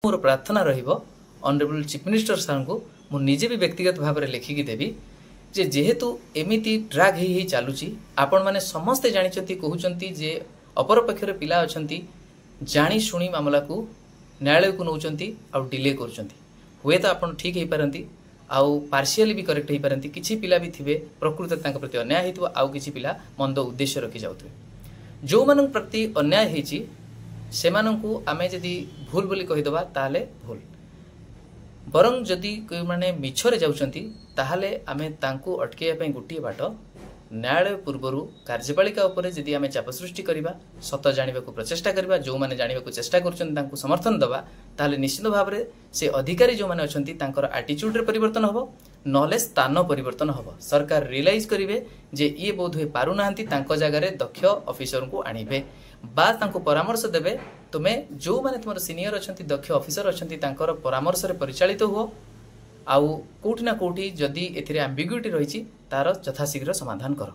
मोर प्रार्थना रहिबो honourable chief minister sir को मु निजे भी व्यक्तिगत भाव में लिखिकी देवी जे जेहेतु एमिति ड्राग ही चलुची आपण माने समस्ते जानिचंती कहउचंती जे अपर पक्षर पिला अछंती जानी शुणी मामला को न्यायालय को नौचंती आ डिले करचंती हुए तो आपण ठीक हे पारंती आउ पार्शियली भी करेक्ट हे पारंती किछि पिला भी थिबे प्रकृत तांका प्रति अन्याय हेतु आउ किछि पिला मंद उद्देश्य रखि जाउथबे जो मानन प्रति अन्याय हेची सेमानंकु आमे जदि भूल बोली कहिदबा ताले भूल बरं जदि कोई माने मिछरे जाउचंती ताहाले आमे तांकु अटकेया पई गुटिए बाट न्यायालय पूर्वरु कार्यपालिका उपरे जदि आमे चाप सृष्टि करिबा सत जानिबा को प्रचेष्टा करिबा जो माने जानिबा को चेष्टा करचन तांकु समर्थन दबा ताहाले निश्चित भाव रे से अधिकारी जो माने अछंती तांकर एटीट्यूड रे परिवर्तन हबो नॉलेज स्थान परिवर्तन हबो सरकार रियलाइज करिवे जे ये बोध होय पारु नाहंती तांको जगह रे दक्ष ऑफिसर को आनिबे बा तांको परामर्श देबे तुमे जो माने तुमर सीनियर अछंती दक्ष ऑफिसर अछंती तांकर परामर्श रे परिचालित हो आउ कोठी ना कोठी जदि एथिरे एम्बिग्युइटी रहिछि तार यथाशीघ्र समाधान कर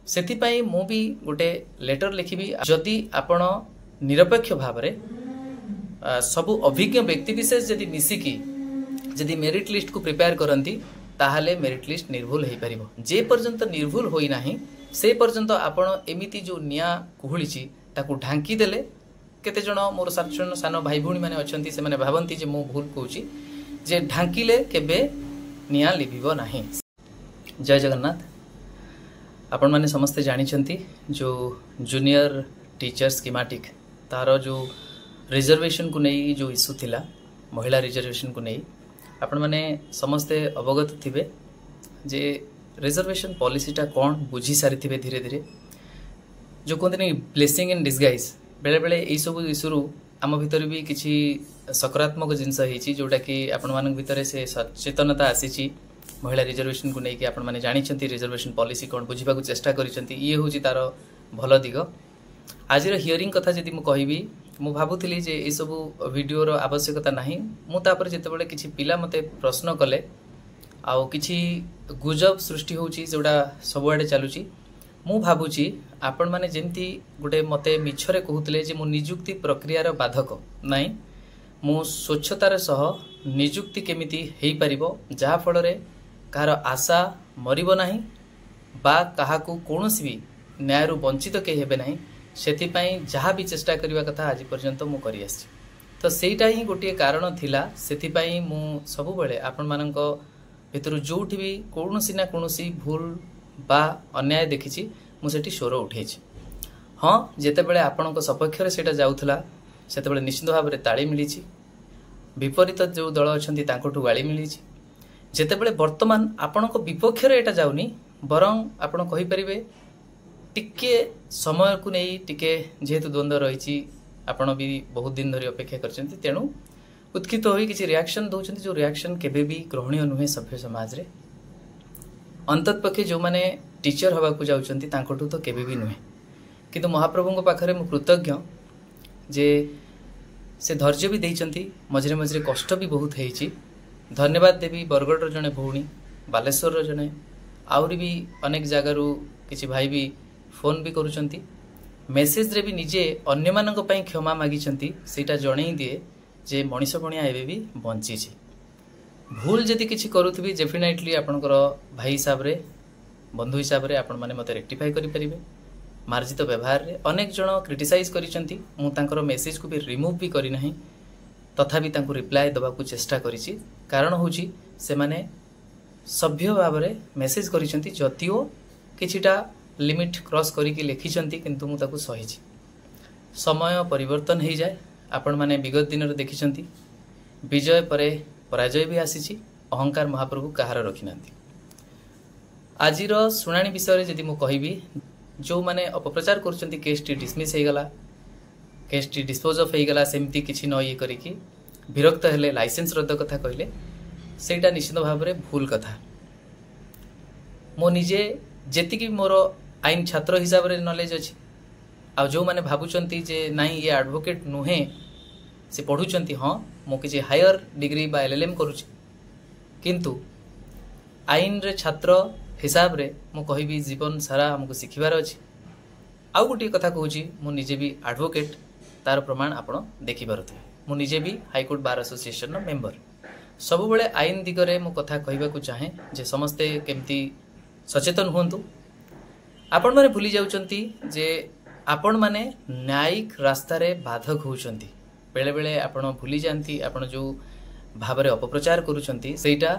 सेति पई मु भी गोटे लेटर लिखिबी जदि आपण निरपेक्ष भाव रे सबु अभिज्ञ व्यक्ति विशेष जदि मिसिकी जदि मेरिट लिस्ट को प्रिपेयर करंती ताहाले मेरिट लिस्ट निर्भुल हे परिबो जे पर्यंत निर्भुल होई नाही से पर्यंत आपण एमिति जो निया कुहुलिछि ताकू ढांकी देले केते जण मोर सानो भाई भूणी माने अछंती से माने भाबंती जे मु भूल कहूची जे ढांकीले केबे निया लिबिबो नाही। जय जगन्नाथ। आपण माने समस्त जानिछंती जो जूनियर टीचर स्कीमेटिक तारो जो रिजर्वेशन को नहीं जो इश्यू थिला महिला रिजर्वेशन को नहीं आपण माने समस्ते अवगत थिबे जे रिजर्वेशन पॉलिसीटा कौन बुझी सारी थिबे धीरे धीरे जो कहते ब्लेसिंग इन डिस्गाइज बेले बेले यही सब इश्यू आम भीतर भी किसी सकारात्मक जिनस होती जोटा कि आपण मान भितर से सचेतनता आसी महिला रिजर्वेशन को लेकिन आपण मैंने जानी रिजर्वेशन पॉलिसी कौन बुझा चेष्टा करी ये हूँ तार भल दिग आज हियरिंग कथा जदि मुझे मु भावुली जे ये सब वीडियोर आवश्यकता नहीं मुझे जितेबाला किसी पिला मते प्रश्न कले आउ किछि गुजब सृष्टि होउची जोड़ा सबुआडे चलुची मु भाबुची आपण माने जेमती गोटे मते मिछरे कहूतले जे मु नियुक्ति प्रक्रियार बाधक नाही मु स्वच्छतार सह नियुक्ति केमिति हेई परिबो जहा फल रे कार आशा मरिबो नाही बा काहाकू कोनोसी भी न्यायरु वंचित के हेबे नाही सेति पई जहा भी चेष्टा करिवा कथा आज पर्यंत मु करि आछि तो सेटा ही गोटे कारण थिला सेति पई मु सबु बेले आपण माननको भितर जोठी भी कोनोसी ना कोनोसी भूल बा अन्याय देखिछि मु सेठी स्वर उठेछि हाँ जेतेबेले आपणको सपक्ष रे सेटा जाउथला सेतेबेले निश्चित भाव रे ताली मिलिछि विपरीत जो दल अछंती तांकोठु गाली मिलिछि जेतेबेले वर्तमान आपणको विपक्ष रे एटा जाउनी बरं आपण कहि परिबे टिके समय को नै टिके जेहेतु द्वंद्व रहिछि आपण भी बहुत दिन धरि अपेक्षा करछंती तेनु उत्कित होई किछि रिएक्शन दउछंती जो रिएक्शन केबे भी ग्रहणीय नुहे सभ्य समाज रे अंततपक्षे जो माने टीचर हवा को जाउछंती तांकोठु तो केबे भी नुहे किंतु महाप्रभु पाखरे मु कृतज्ञ जे से धैर्य भी देइछंती मझरे मझरे कष्ट भी बहुत हेइछि धन्यवाद देवी बरगढ़ जने भौणी बालेश्वर जने आउरी भी अनेक जगारू किछि भाई भी फोन भी करूछंती मेसेज रे भी निजे अन्य मानक पई क्षमा मागिछंती सेटा जणै दिए जे मनीष बणिया एबे भी बंची छी भूल जदि किछि करूथबी डेफिनेटली आपनकर भाई हिसाब रे बंधु हिसाब रे आपण माने मते रेक्टिफाई करि परिबे मार्जित व्यवहार रे अनेक जण क्रिटिसाइज करिसंती मु तांकर मेसेज को भी रिमूव भी करि नाही तथापि तांको रिप्लाई दबा को चेष्टा करिछि कारण होछि से माने सभ्य भाव रे मेसेज करिसंती जतिओ किछिटा लिमिट क्रॉस करि के लिखिसंती किंतु मु ताको सहिछि समय परिवर्तन हे जाय आपण माने विगत दिन रे देखिसंती विजय परे पराजय भी आसी अहंकार महाप्रभु कहार रखी ना आजिर शुणाणी विषय जदि मु कहबी जो माने अपप्रचार कर केस टी डिसमिस हो गला केस टी डिस्पोज ऑफ हो गला सेमती किछि न ये करिकी विरक्त हेले लाइसेंस रद्द कथा कहले सेटा निश्चित भाव में भूल कथा मो निजे जेतिकी मोर आईन छात्र हिसाब रे नॉलेज अछि आ जो माने भाबुचंती जे नाही ये एडवोकेट नुहे से पढ़ुचंती हाँ मो किसी हायर डिग्री बा एलएलएम करुछि किंतु आईन रे छात्र हिसाब रे मु कहबी जीवन सारा हमको सिखिबार अछि आउ गोटे कथा कहूछि मु निजे भी एडवोकेट तार प्रमाण आपण देखि पारुथिबे। मु निजे भी हाईकोर्ट बार एसोसिएशन मेंबर सब बेले आईन दिगरे मु कथा कहबाकू चाहे जे समस्ते केमती सचेतन हुंतु। आपण माने भूली जाउचंती जे आपण माने न्यायिक रास्ता रे बाधक होउचंती। बेले बेले आपण भूली जानती आपण जो भाबरे अपप्रचार करूचंती सेटा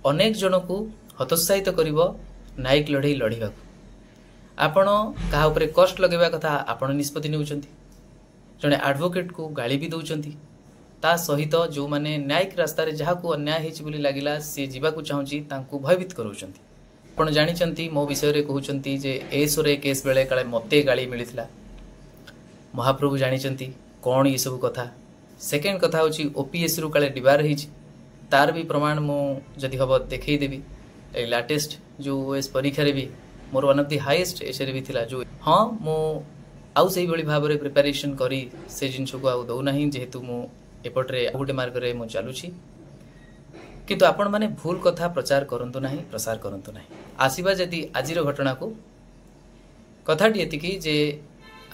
अनेक जन को हतोत्साहित करिवो न्यायिक लड़ाई लड़िबा। आपण कहा उपरे कष्ट लगेबा कथा आपण निष्पत्ति नेउचंती। जने एडवोकेट को गाली भी दउचंती। ता सहित जो माने न्यायिक रास्ता रे जहा को अन्याय हेछि बोली लागिला से जीवा को चाहूची तांको भयभीत करूचंती। आपण जानिचंती मो विषय रे कहउचंती जे एसोरे केस बेले काले मते गाली मिलिथिला। महाप्रभु जानिचंती कोन ये सब कथा। सेकेंड कथा होची ओपीएस रु काले डिबार हेछि तार भी प्रमाण मो जदि हबो देखै देबी। ए लेटेस्ट जो ओएस परीक्षा रे भी more one of the highest एसरे भी थिला जो हां मो आउ सही बळी भाबरे प्रिपरेशन करी से जिंस को आउ दउ नाही जेहेतु मो एपटरे गोटे मार्ग रे मो चालुछि। किंतु आपण माने भूल कथा प्रचार करंतु नाही प्रसार करंतु नाही। आसीबा जदि आजिर घटना को कथाटी एतिकी जे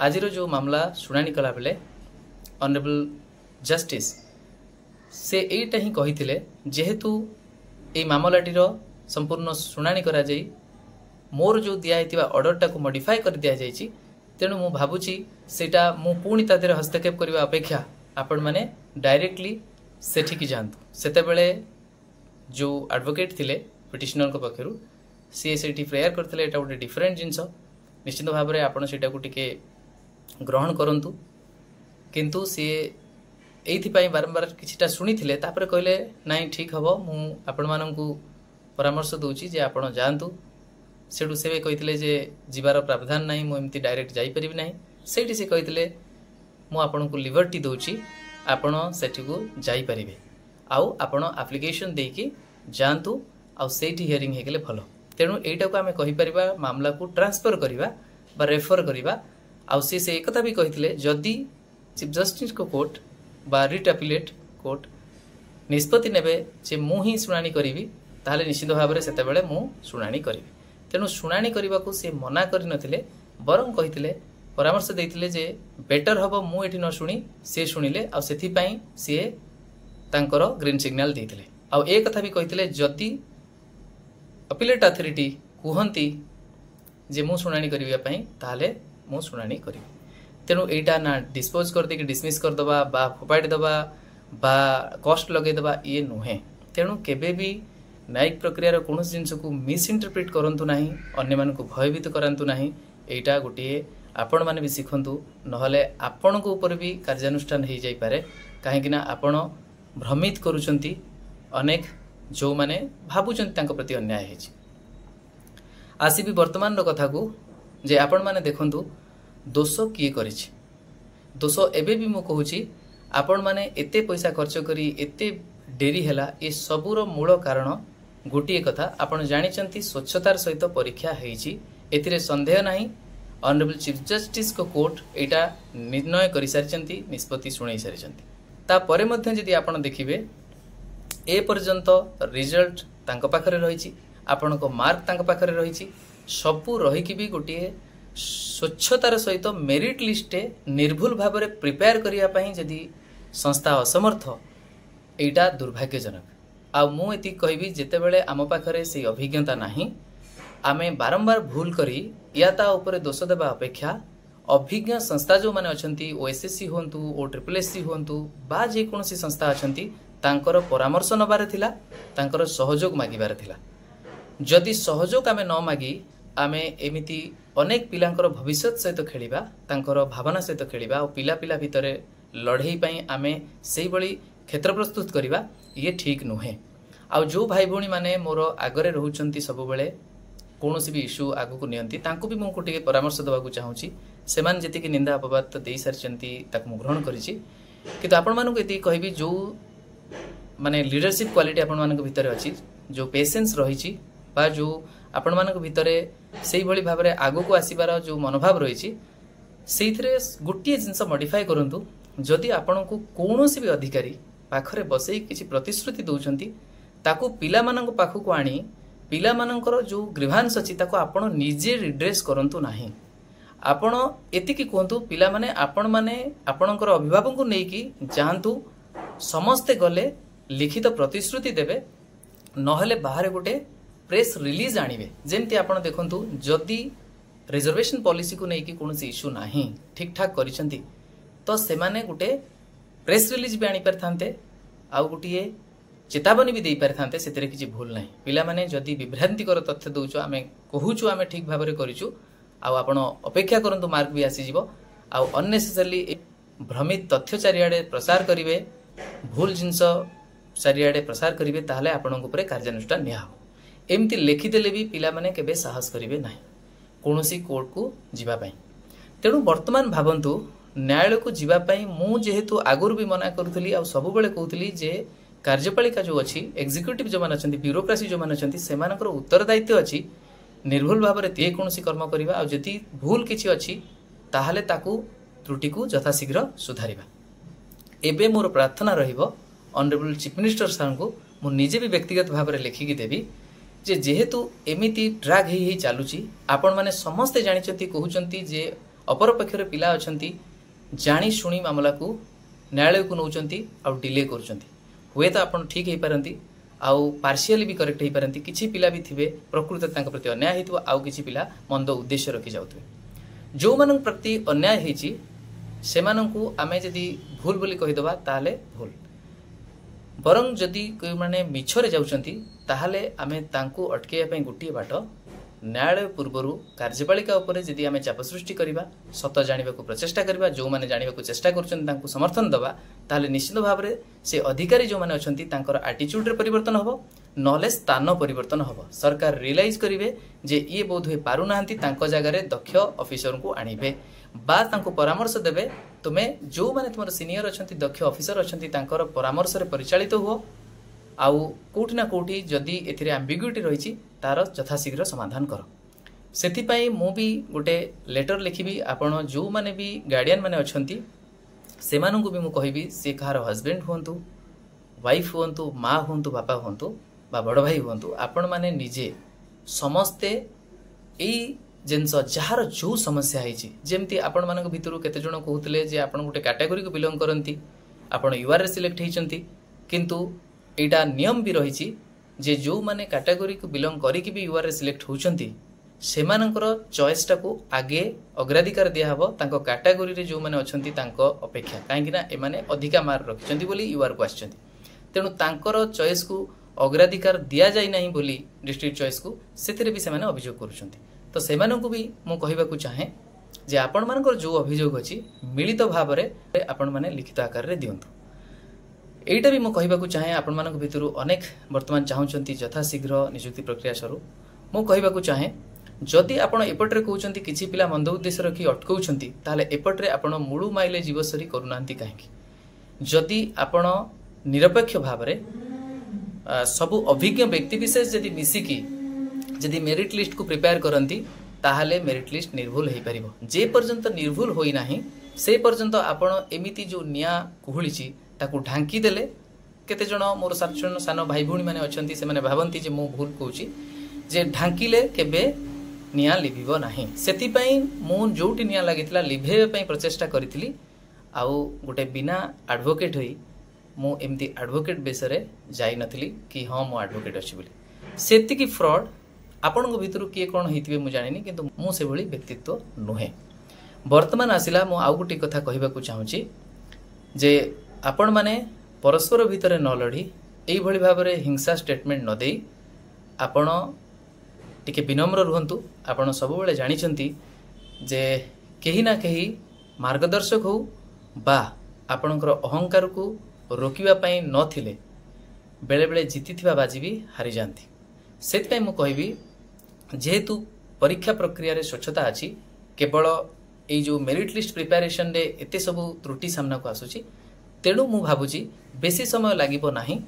आजिर जो मामला सुनानी कला बेले ऑनरेबल जस्टिस से एटा ही कहिथिले जेहेतु ए मामलाटीर संपूर्ण सुनानी करा जाई मोर जो दिया हेतिबा ऑर्डरटा को मॉडिफाई कर दिया जायछि तेणु मु भाबुछि सेटा मु पुणी तादेर हस्तक्षेप करबा अपेक्षा आपण माने डायरेक्टली सेठी की जानतु। सेते बेले जो एडवोकेट थिले पिटिशनर को पखरु सी सेठी प्रेयर करथिले एटा गोटे डिफरेंट जिंस निश्चित भाव में आपण सेटा को टिके ग्रहण करंतु। किंतु सी एइथिपाई बारंबार किछिटा सुनिथिले तापर कहले नाही ठीक हबो मु आपण माननकु परामर्श दउछि जे आपण जानतु। सेठू से कही जे जीवार प्रावधान ना मुझे डायरेक्ट जापर ना से कही मु आपन को लिबर्टी दूची आपण सेठी को जापर आउ आपण एप्लिकेशन देकी जातु आउ सेठी हियरिंग हेगले भल। तेणु एटा को आम कहीपर मामला को ट्रांसफर करवा बा रेफर करवा आउ से एक कथा भी कही जदि चीफ जस्टिस को कोर्ट बा रिट अपीलेट कोर्ट निष्पत्ति नेबे जे मु ही शुणाणी करी ताहले निश्चित भाव में सेतेबेले मु शुणाणी करी। तेणु शुणाणी करने को सी मना कर नथिले बरं कही परामर्श देइथिले जे बेटर हबो मु एठी न शुणी से शुणिले आ सेथि पई से तांकर ग्रीन सिग्नल देइथिले। आ ए कथा भी कहिथिले जदि अपीलेट अथॉरिटी कुहंती जे मु शुणाणी करिया पई ताहले मु शुणाणी करिवि। तेणु एटा ना डिस्पोज कर दे कि डिसमिस कर दबा बा फोपाडी दबा बा कॉस्ट लगे दबा ये नुहे। तेणु केबे भी न्यायिक प्रक्रिया कौन जिनस को मिसइंटरप्रिट करंतु नाही अन्य मान को भयभीत करंतु नाही। एटा गोटे आपण माने भी शिखंतु नहले आपण को ऊपर भी कार्यानुष्ठान हो जाई पारे काहेकि ना आपण भ्रमित करूचंती अनेक जो माने भाबुचंती तांको प्रति अन्याय हेछि। आसी भी वर्तमान रो कथा को जे आपण माने देखंतु दोष किए करिछि। दोष एबे भी मु कहूछि आपण माने एते पैसा खर्च करी एते डेरी हैला ए सबुर मूल कारण गोटे कथा आपण जानिचंती स्वच्छतार सहित परीक्षा हेछि एथिरे संदेह नाही। ऑनरेबल चीफ जस्टिस को कोर्ट एटा निर्णय करि सारिचंती निष्पत्ति सुनाई सारिचंती। ता परे मध्ये जदि आपण देखिबे ए पर्यंत रिजल्ट तांको पाखरे रहिछि आपण को मार्क तांको पाखरे रहिछि सबु रही कि भी गोटे स्वच्छतार सहित मेरिट लिस्ट निर्भुल भाव में प्रिपेयर करिया पई जदि संस्था असमर्थ एटा दुर्भाग्यजनक। आ मु एति कहबी जेते बेले आम पाखरे से अभिज्ञता नाही आमे बारंबार भूल करी या ता ऊपर दोष देबा अपेक्षा अभिज्ञ संस्था जो माने अछंती ओएसएससी होंतु ओ ट्रिपलएससी होंतु बा जे कोनसी संस्था अछंती तांकर परामर्श नबारे थिला तांकर सहयोग मागिबारे थिला। जदि सहयोग आमे न मागी आमे एमिति अनेक पिलांकर भविष्य सहित खेलिबा तांकर भावना सहित खेलिबा और पिला पिला भितरे लड़ाई पई आमे सेही बळी क्षेत्र प्रस्तुत करवा ये ठीक नुहे। आ जो भाई भौणी माने मोर आगरे रहउचंती सब बेले कौन भी इश्यू आगु को नियंती तांको भी मु गोटे परामर्श देवाक चाहूँगी से जी निंदा अपवाद तो दे सारी ग्रहण करिछि। किंतु आपण मानक ये कहबी जो माने लीडरशिप क्वालिटी आपण मानक भितर अछि जो पेशेंस रही बा जो आपण मानक भितर से भाव में आगु को आसबार जो मनोभाव रही से गोटे जिनस मॉडिफाई करंतु। जदि आपण को कौन भी अधिकारी पाखरे बसई किसी प्रतिश्रुति दौरान ताकू पिला मानक पाखक आनी पिला मानकर जो ग्रीवांस अच्छी आपण निजे रिड्रेस करंतु नाही। आपण एतिकी कहतु पिला माने आपण माने आपणकर अभिभावक को लेकिन जातु समस्ते गले लिखित प्रतिश्रुति देवे नहले बाहर गोटे प्रेस रिलीज आणिबे जेमती आपण देखंतु जदि रिजर्वेशन पॉलिसी को लेकिन कौन इश्यू ना ठीक ठाक करिसेंती तो सेमाने गोटे प्रेस रिलीज भी आनी पारथांते आउ गोटे चेतावनी भी दे पारथांते सेतिरे किछि भूल नाही पिला माने जदि विभ्रांतिकर तथ्य दउचो आमे कहूचु आमे ठीक भाबरे करिचु आउ आपण अपेक्षा करंतु मार्क भी आसी जिवो आउ अननेसेसरली भ्रमित तथ्य चारियाडे प्रसार करिवे भूल जिंस चारियाडे प्रसार करिवे ताहले आपणक ऊपर कार्यानुष्ठान निया हो एमती लेखिदेले भी पिला माने केबे साहस करिवे नाही कोनोसी कोर्ट को जीवा पाई तेणु वर्तमान भावंतु न्यायालय को जीवा पाई मु जेहेतु आगुर भी मना करूथली आ सब बेले कहूथली जे कार्यपालिका जो अच्छी एक्जिक्यूटिव जो माने अछंती ब्यूरोक्रेसी जो माने अछंती सेमानकर उत्तरदायित्व अछि निर्भुल भाव में ते कोनोसी कर्म करिवा आ जति भूल किछि अछि ताहले ताकू त्रुटि को यथाशीघ्र सुधारिबा एबे मोर प्रार्थना रहिबो ऑनरेबल चीफ मिनिस्टर सर को मु निजे भी व्यक्तिगत भाव में लिखिकी देबी जे जेहेतु एमिति ड्राग ही चलुची आपण माने समस्ते जानिचंती कहउचंती जे अपर पक्षरे पिला अछंती जानी शुणी मामला को न्यायालय को नौचंती आ डिले करचंती हुए तो आपण ठीक हेई पारंती आउ पार्शियली भी करेक्ट हेई पारंती किछि पिला भी थिबे प्रकृत तांका प्रति अन्याय हेतु आउ किछि पिला मंद उद्देश्य रखि जाउथबे जो मानन प्रति अन्याय हेची सेमानंकु आमे जदी भूल बोली कहि दबा ताले भूल बरं जदि कोई माने मिछरे जाउचंती ताहले आमे तांकु अटकेया पई गुटी बाट न्यायालय पूर्वरु कार्यपालिका उपरे जदि आमे चाप सृष्टि करिबा सत जानिबा को प्रचेष्टा करिबा जो माने जानिबा को चेष्टा करचंती तांकु समर्थन दबा ताहले निश्चित भाव रे से अधिकारी जो माने अछंती तांकर एटीट्यूड रे परिवर्तन हबो नले स्थान परिवर्तन हबो सरकार रियलाइज करिवे जे ये बोध होय पारु नाहंती तांको जागा रे दक्ष ऑफिसर को आनिबे बा तांको परामर्श देबे तुमे जो माने तुमर सीनियर अछंती दक्ष ऑफिसर अछंती तांकर परामर्श रे परिचालित हो आउ कोठी ना कोठी जदि एथिरे एम्बिग्युइटी रहिछि तार यथाशीघ्र समाधान कर सेति पई मु भी गोटे लेटर लिखिबी आपण जो माने भी गार्डियन माने अछंती सेमानंकु भी मु कहिबी से कहार हस्बैंड होंतु वाइफ होंतु माँ होंतु बापा होंतु बा बड़ भाई होंतु आपण माने निजे समस्ते एई जिनस जार जो समस्या है जमती आपण मान भितर केते जण कहउतले जे आपण गोटे कैटेगरी को बिलोंग करंती आपण यूआर रे सिलेक्ट हेचंती किंतु एटा नियम भी रहिछि जे जो माने कैटेगरी को बिलोंग करिकि भी यूआर रे सिलेक्ट होचंती सेमानकर चॉइस टा को आगे अग्राधिकार दिया हबो तांको कैटेगरी रे जो माने अछंती तांको अपेक्षा काहेकि ना ए माने अधिका मार्क रखिचंती बोली यूआर को आछंती तेणु तांकर चॉइस को अग्राधिकार दिया जाय नाही बोली डिस्ट्रिक्ट चॉइस को सेतिरे भी सेमाने अभियोग करूचंती तो सेमानंकु भी मु कहिबाकू चाहे जे आपण मानकर जो अभियोग अछि मिलित भाव रे आपण माने लिखित आकार रे दियंतु एटा भी मु कहिबाकू चाहे आपण मानक भितरु अनेक वर्तमान चाहुचंती यथाशीघ्र नियुक्ति प्रक्रिया सरू मु कहिबाकू चाहे जदि आपण एपटरे कहउचंती किछि पिला मंद उद्देश्य रखी अटकउचंती ताले एपटरे आपण मुळु माइले जीवसरी करूनांती काहेकि जदि आपण निरपेक्ष भाव रे सबु अभिज्ञ व्यक्ति विशेष जदि मिसिकी जदि मेरिट लिस्ट को प्रिपेयर करंती ताहले मेरिट लिस्ट निर्भुल हेई परिबो जे पर्यंत निर्भुल होई नाही से पर्यंत आपण एमिति जो निया कुहुलिची ताकू ढांकी देले केते जण मोर सानो भाई भूणी माने अछंती से माने भाबंती जे मु भूल कहूची जे ढांकीले केबे निया लिभिबो नाही सेति पई मु जोटी निया लागितला लिभेबे पई प्रचेष्टा करितली आउ गोटे बिना एडवोकेट होई मु एमती एडवोकेट बेसरे जाई नथली कि हां मु एडवोकेट अछि बोली सेति की फ्रॉड आपण भितर किए कौन होइतिबे मु जानिनी किंतु मु से भली व्यक्तित्व नुहे वर्तमान आसिला मु आउ गुटी कथा कहिबाकू चाहूची जे आपण माने परस्पर भितर न लड़ी एई भली भाबरे हिंसा स्टेटमेंट न देई आपण टिके विनम्र रुहंतु आपण सब बेले जानिचंती जे केही ना केही मार्गदर्शक हो बा आपणकर अहंकार को रोकिबा पई न थिले बेले बेले जीतिथिबा बाजी भी हारि जानती सेतपई मु कहबी जेहेतु परीक्षा प्रक्रिया रे स्वच्छता अछि केवल ए जो मेरिट लिस्ट प्रिपरेशन रे एते सब त्रुटि सामना को आसुची तेणु मु भाबुची बेसी समय लागिबो नाही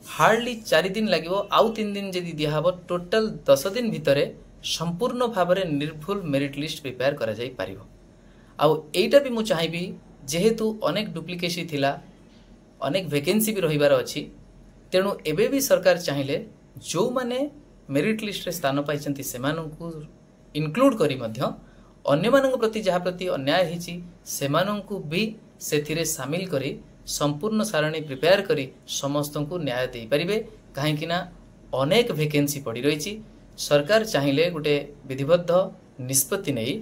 हार्डली 4 दिन लागिबो आउ 3 दिन जदी दिया हबो टोटल 10 दिन भितरे संपूर्ण भाबरे निर्भुल मेरिट लिस्ट प्रिपेयर करा जाई पारिबो आउ एटा भी मु चाहेबी जेहेतु अनेक डुप्लिकेसी थिला अनेक वैकेंसी भी रहिबार अछि तेणु एबे भी सरकार चाहिए जो माने मेरिट लिस्ट रे स्थान पाइछंती सेमानंकु इनक्लूड करी मध्य अन्य मानक प्रति जहा प्रति अन्याय हिची सेमानंकु भी सेथिरे शामिल करी संपूर्ण सारणी प्रिपेयर करी समस्त को न्याय दे पारिबे काहेकि ना अनेक वैकेंसी पड़ी रही। सरकार चाहिए गोटे विधिबद्ध निष्पत्ति नहीं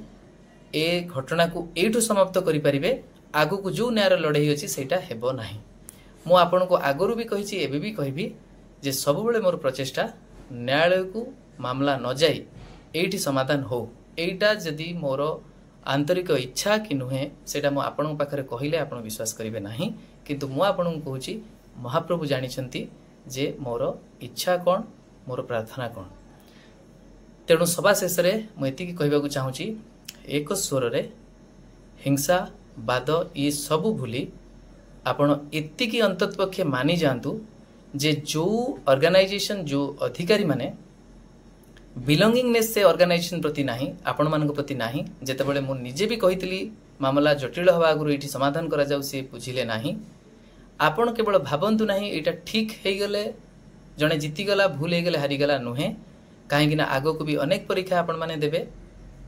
ए घटना को एठू समाप्त करि परिबे आगु को जो न्याय लड़ाई अच्छी सेटा हेबो नाही। मु आपन को आगरु भी कहिछि एबे भी कहबी जे सब बेले मोर प्रचेष्टा न्यायालय को मामला न जाई एठी समाधान हो। एटा जदि मोर आंतरिक इच्छा कि नुहे सेटा मु आपन पाखरे कहिले आपन विश्वास करिवे नाही, किंतु मु आपन को कहूछि महाप्रभु जानिछंती जे मोर इच्छा कोन मोर प्रार्थना कोन। तेणु सभा शेष में मुझे कहवाक चाहूँगी एक स्वर रे हिंसा बाद ये सबू भूली आपण एतिकी अंततपक्षे मानि जातु जे जो ऑर्गेनाइजेशन जो अधिकारी माने बिलोंगिंगनेस से ऑर्गेनाइजेशन प्रति नाही आपण मान प्रति नाही। जेतेबेले मु निजे भी कहितली मामला जटिल हवा आगु एठी समाधान करा जाउ से बुझिले नाही। आपण केवल भाबंतु नाही एटा ठीक हे गले जणे जीती गला भूल हे गले हारी गला नुहे, कहीं आग को भी अनेक परीक्षा आपण माने देबे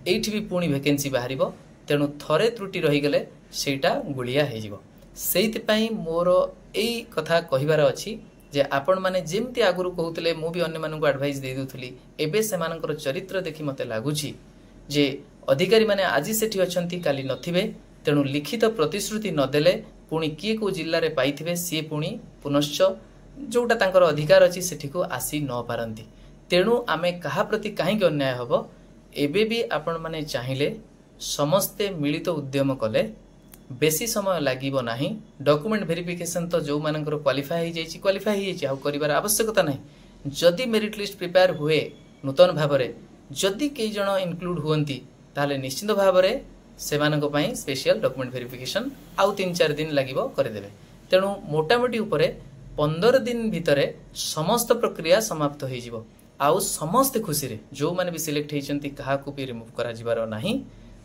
एठी भी पुणी वैकेंसी बाहरिबो। तेणु थरे त्रुटि रहीगले सेटा गुलिया हो जिवो। सेइतपई मोर एई कथा कहिबार अछि जे आपण माने जेमती आगुरु कहउतले मु भी अन्य मानकु एडवाइस दे दुथली एबे सेमानकर चरित्र देखि मते लागुछि जे अधिकारी माने आजि सेठी अछंती काली नथिबे। तेणु लिखित प्रतिश्रुति नदेले पुणी किए को जिल्ला रे पाइथिबे सी पुणी पुनश्च जोटा तांकर अधिकार अछि सेठी को आसी न पारंती। तेणु आमे कहा प्रति कहीं अन्याय हम एबे भी आपण माने चाहिए समस्ते मिलित उद्यम कले बेसी समय लागिबो नाही। डॉक्यूमेंट वेरिफिकेशन तो जो मानकर क्वालिफाई हो करिवार आवश्यकता नहीं। जदि मेरिट लिस्ट प्रिपेयर हुए नूतन भाव में जदि कई जन इनक्लूड हुअंती ताले निश्चित भाव में सेमानक पई स्पेशल डॉक्यूमेंट वेरिफिकेशन आउ 3-4 दिन लागिबो करदेबे। तेणु मोटामोटी उपरे 15 दिन भितरे समस्त प्रक्रिया समाप्त हो जिवो। आउ समस्त खुशी रे जो माने भी सिलेक्ट होइचंती कहा को भी रिमूव करा जिबार नाही।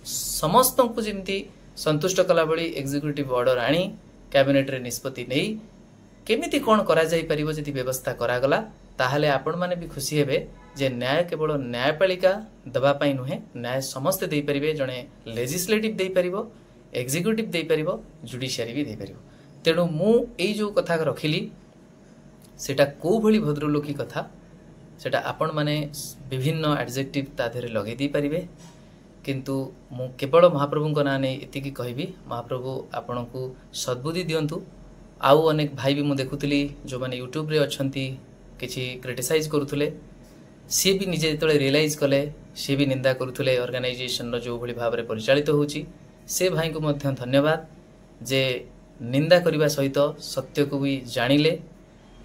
समस्त को जेमती संतुष्ट कला बळी एग्जीक्यूटिव ऑर्डर आनी कैबिनेट रे निष्पत्ति नै केमिति कोन करा जाई परिबो जति व्यवस्था करा गला ताहले आपण माने भी खुशी हेबे जे न्याय केवल न्यायपालिका दबा पाई नुहे, न्याय समस्त देई परिबे। जणे लेजिस्लेटिव देई परिबो, एग्जीक्यूटिव देई परिबो, जुडिशियरी भी देई परिबो। तेणु मु एई जो कथा रखिली सेटा को भली भद्रलोकी कथा सेटा आपण माने विभिन्न एडजेक्टिव ता देहरे लगे दी परिबे, किंतु मु केवल महाप्रभु को ना नहीं एतिकी कहबी महाप्रभु आपण को सद्बुद्धि दियंतु। आउ अनेक भाई भी मु देखुतली जो माने यूट्यूब रे अछंती किछि क्रिटिसाइज करूथुले सी भी निजे जेतले रियलाइज कले सी भी निंदा करूथुले ऑर्गेनाइजेशन रो जो भली भाव रे परिचालित होउची। से भाई को मध्य धन्यवाद जे निंदा करबा सहित सत्य को भी जानिले।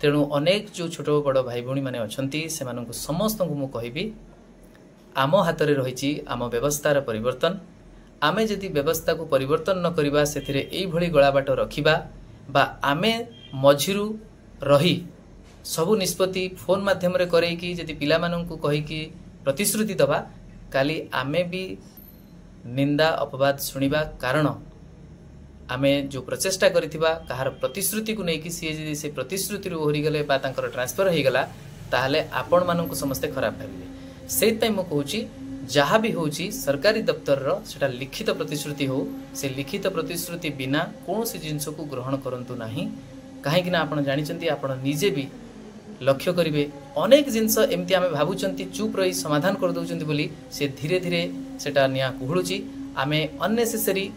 तेणु अनेक जो छोट बड़ भाई भौणी माने अछंती सेमानंकु समस्त को मु कहबी आम हाथ में रही आम व्यवस्थार परिवर्तन। आमे जदि व्यवस्था को परिवर्तन न करिबा सेथिरे एई भली गला बाट रखिबा बा आमे मझिरु रही सबु निष्पत्ति फोन माध्यम रे करे कि जदि पिला मानंकु कहि कि प्रतिश्रुति दबा काली आमे भी निंदा अपवाद सुनिबा। कारण आमे जो प्रचेष्टा करिथिबा कहार प्रतिश्रुति को नेकी सी जदि से प्रतिश्रुति रो ओहरी गले बा तांकर ट्रांसफर होई गला ताहले आपण मानंकु समस्त खराब भाबिले। सेइतै मु कहूची जहा भी होची सरकारी दफ्तर रो सेटा लिखित प्रतिश्रुति हो से लिखित प्रतिश्रुति बिना कोनोसी जिंस को ग्रहण करंतु नाही। काहे कि ना आपण जानिचंती आपण निजे भी लक्ष्य करिवे अनेक जिंस एमती आमे भाबुचंती चुप रही समाधान कर दउचंती बोली से धीरे धीरे सेटा निया कुहुळुची। आमे अननेसेसरी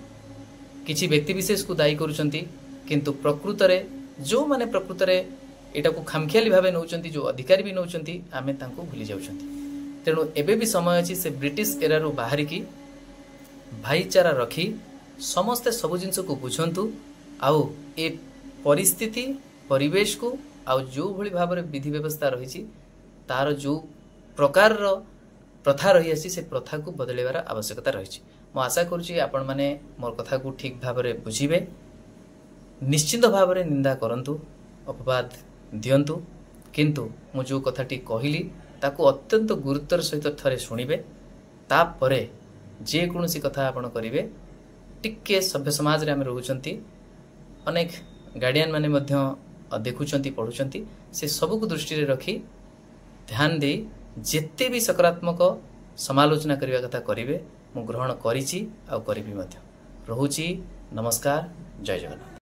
किछि व्यक्ति विशेष को दायी करूचंती, किंतु प्रकृत रे जो माने प्रकृत रे एटा को खामखियाली भाबे नउचंती जो अधिकारी भी नउचंती आमे तांको भूली जाउचंती। तेणु एबे भी समय अछि से ब्रिटिश एरा रो बाहरी की भाईचारा रखी समस्ते सब जिंस को बुझंतु आउ ए परिस्थिति परिवेश को आउ जो भली भाव विधि व्यवस्था रही तार जो प्रकार प्रथा रही आसी से प्रथा को बदलेबार आवश्यकता रही। मु आशा करुच्ची आपण माने मोर कथा को ठीक भाव में बुझिबे, निश्चित भाव में निंदा करंतु, अपवाद दियंतु, किंतु मु जो कथाटी कहली ताको अत्यंत गुरुत्वर सहित थरे शुणिबे। तापरे जे कोनोसी कथा आपण करिवे टिके सभ्य समाज रे हम रहउचंती अनेक गार्डियन माने मध्य देखुचंती पढुचंती से सब को दृष्टि रे रखी ध्यान दे जेते भी सकारात्मक समालोचना करिवा कथा करिवे मु ग्रहण करिछि आ करिबी मध्य। रहउची नमस्कार, जय जगन्नाथ।